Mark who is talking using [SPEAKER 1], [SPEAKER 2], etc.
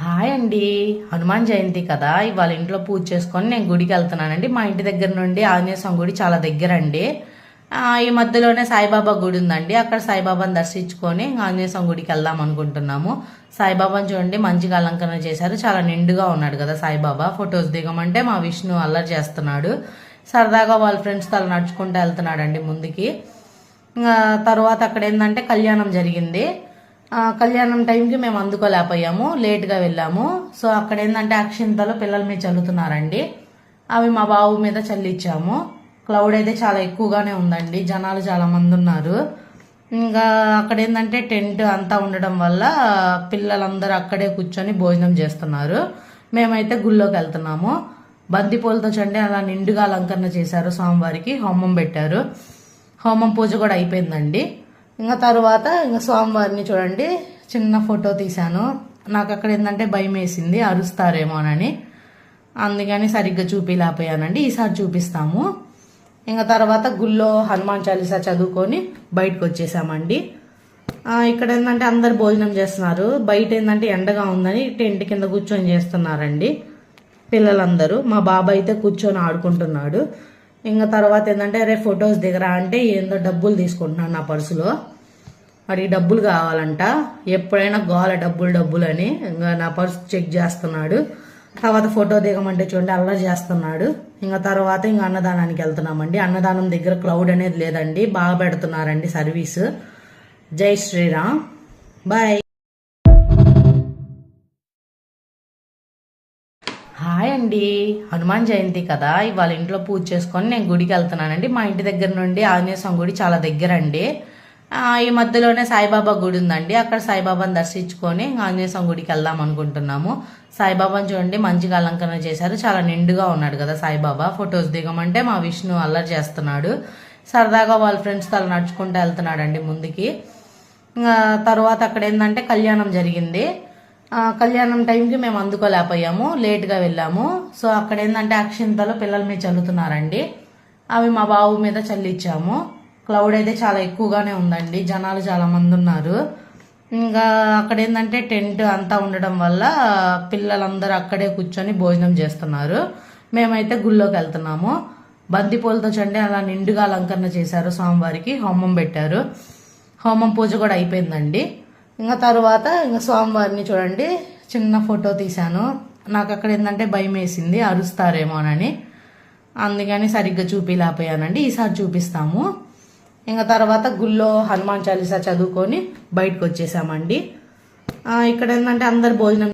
[SPEAKER 1] Hi అండి. హనుమాన్ జయంతి కదా, ఇవాళ ఇంట్లో పూజ చేసుకొని నేను గుడికి వెళ్తున్నానండి. మా ఇంటి దగ్గర నుండి ఆంజనేయ స్వామి గుడి చాలా దగ్గర అండి. ఈ మధ్యలోనే సాయిబాబా గుడి ఉందండి. అక్కడ సాయిబాబాని దర్శించుకొని ఆంజనేయ స్వామి గుడికి వెళ్దాం అనుకుంటున్నాము. సాయిబాబాని చూడండి, మంచిగా అలంకరణ చేశారు. చాలా నిండుగా ఉన్నాడు కదా సాయిబాబా. ఫొటోస్ దిగమంటే మా విష్ణు అల్లరి చేస్తున్నాడు. సరదాగా వాళ్ళ ఫ్రెండ్స్తో అలా నడుచుకుంటూ వెళ్తున్నాడండి ముందుకి. తర్వాత అక్కడ ఏంటంటే కళ్యాణం జరిగింది. కళ్యాణం టైంకి మేము అందుకోలేకపోయాము, లేట్గా వెళ్ళాము. సో అక్కడ ఏంటంటే అక్షింతలు పిల్లల మీద చల్లుతున్నారండి. అవి మా బావు మీద చల్లిచ్చాము. క్లౌడ్ అయితే చాలా ఎక్కువగానే ఉందండి, జనాలు చాలా మంది ఉన్నారు. ఇంకా అక్కడ ఏంటంటే టెంట్ అంతా ఉండడం వల్ల పిల్లలందరూ అక్కడే కూర్చొని భోజనం చేస్తున్నారు. మేమైతే గుళ్ళోకి వెళ్తున్నాము. బంతిపూలతో చండి అలా నిండుగా అలంకరణ చేశారు. స్వామివారికి హోమం పెట్టారు. హోమం పూజ కూడా అయిపోయిందండి. ఇంకా తర్వాత ఇంకా స్వామివారిని చూడండి, చిన్న ఫోటో తీశాను. నాకు అక్కడ ఏంటంటే భయం వేసింది, అరుస్తారేమోనని. అందుకని సరిగ్గా చూపిలేకపోయానండి. ఈసారి చూపిస్తాము. ఇంకా తర్వాత గుళ్ళో హనుమాన్ చాలీసా చదువుకొని బయటకు వచ్చేసామండి. ఇక్కడ ఏంటంటే అందరు భోజనం చేస్తున్నారు. బయట ఏంటంటే ఎండగా ఉందని టెంట్ కింద కూర్చొని చేస్తున్నారండి పిల్లలందరూ. మా బాబాయ్ అయితే కూర్చొని ఆడుకుంటున్నాడు. ఇంకా తర్వాత ఏంటంటే రేపు ఫొటోస్ దిగరా అంటే ఏందో డబ్బులు తీసుకుంటున్నాను నా పర్సులో. మరి డబ్బులు కావాలంట, ఎప్పుడైనా గోల డబ్బులు అని. ఇంకా నా పర్సు చెక్ చేస్తున్నాడు. తర్వాత ఫోటో దిగమంటే చూడండి అల్లరి చేస్తున్నాడు. ఇంకా తర్వాత ఇంకా అన్నదానానికి వెళ్తున్నామండి. అన్నదానం దగ్గర క్లౌడ్ అనేది లేదండి, బాగా పెడుతున్నారండి సర్వీస్. జై శ్రీరామ్. బాయ్. హాయ్ అండి. హనుమాన్ జయంతి కదా, ఇవాళ ఇంట్లో పూజ చేసుకొని నేను గుడికి వెళ్తున్నానండి. మా ఇంటి దగ్గర నుండి ఆంజనేయ స్వామి గుడి చాలా దగ్గర అండి. ఈ మధ్యలోనే సాయిబాబా గుడి ఉందండి. అక్కడ సాయిబాబాని దర్శించుకొని ఆంజనేయ స్వామి గుడికి వెళ్దాం అనుకుంటున్నాము. సాయిబాబాని చూడండి, మంచిగా అలంకరణ చేశారు. చాలా నిండుగా ఉన్నాడు కదా సాయిబాబా. ఫొటోస్ దిగమంటే మా విష్ణు అల్లరి చేస్తున్నాడు. సరదాగా వాళ్ళ ఫ్రెండ్స్తో అలా నడుచుకుంటూ వెళ్తున్నాడండి ముందుకి. తర్వాత అక్కడ ఏంటంటే కళ్యాణం జరిగింది. కళ్యాణం టైంకి మేము అందుకోలేకపోయాము, లేట్గా వెళ్ళాము. సో అక్కడ ఏంటంటే అక్షింతలు పిల్లల మీద చల్లుతున్నారండి. అవి మా బావు మీద చల్లిచ్చాము. క్లౌడ్ అయితే చాలా ఎక్కువగానే ఉందండి, జనాలు చాలా మంది ఉన్నారు. ఇంకా అక్కడ ఏంటంటే టెంట్ అంతా ఉండడం వల్ల పిల్లలందరూ అక్కడే కూర్చొని భోజనం చేస్తున్నారు. మేమైతే గుళ్ళోకి వెళ్తున్నాము. బంతిపూలతో చండి అలా నిండుగా అలంకరణ చేశారు. స్వామివారికి హోమం పెట్టారు. హోమం పూజ కూడా అయిపోయిందండి. ఇంకా తర్వాత ఇంకా స్వామివారిని చూడండి, చిన్న ఫోటో తీశాను. నాకు అక్కడ ఏంటంటే భయం వేసింది, అరుస్తారేమోనని. అందుకని సరిగ్గా చూపిలేకపోయానండి. ఈసారి చూపిస్తాము. ఇంకా తర్వాత గుళ్ళో హనుమాన్ చాలీసా చదువుకొని బయటకు వచ్చేసామండి. ఇక్కడ ఏంటంటే అందరు భోజనం